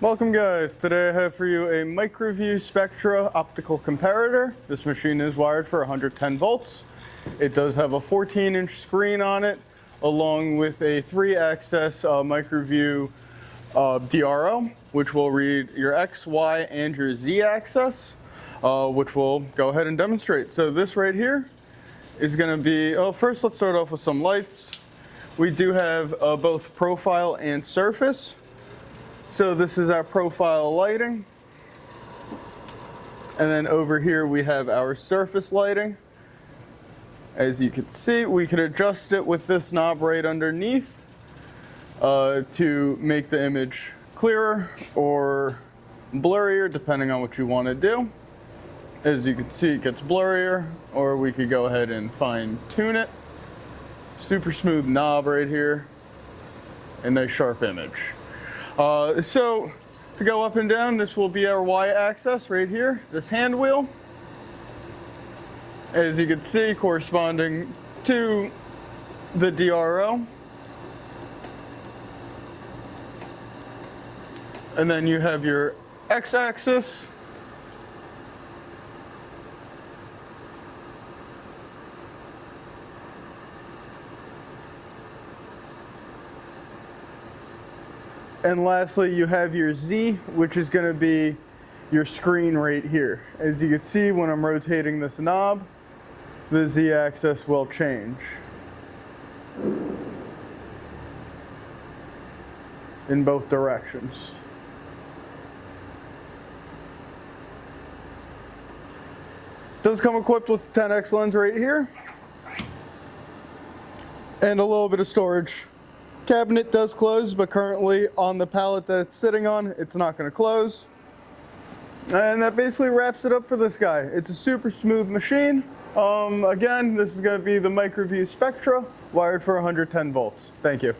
Welcome guys, today I have for you a MicroView Spectra Optical Comparator. This machine is wired for 110 volts. It does have a 14-inch screen on it, along with a 3-axis MicroView DRO, which will read your X, Y, and your Z axis, which we'll go ahead and demonstrate. So this right here is going to be, first let's start off with some lights. We do have both profile and surface. So this is our profile lighting. And then over here we have our surface lighting. As you can see, we can adjust it with this knob right underneath to make the image clearer or blurrier, depending on what you want to do. As you can see, it gets blurrier, or we could go ahead and fine tune it. Super smooth knob right here, and nice sharp image. So to go up and down, this will be our Y-axis right here, this hand wheel. As you can see, corresponding to the DRO. And then you have your X-axis. And lastly, you have your Z, which is going to be your screen right here. As you can see, when I'm rotating this knob, the Z axis will change in both directions. Does come equipped with a 10x lens right here and a little bit of storage. Cabinet does close, but currently on the pallet that it's sitting on, it's not going to close. And that basically wraps it up for this guy. It's a super smooth machine. Again, this is going to be the MicroView Spectra, wired for 110 volts. Thank you.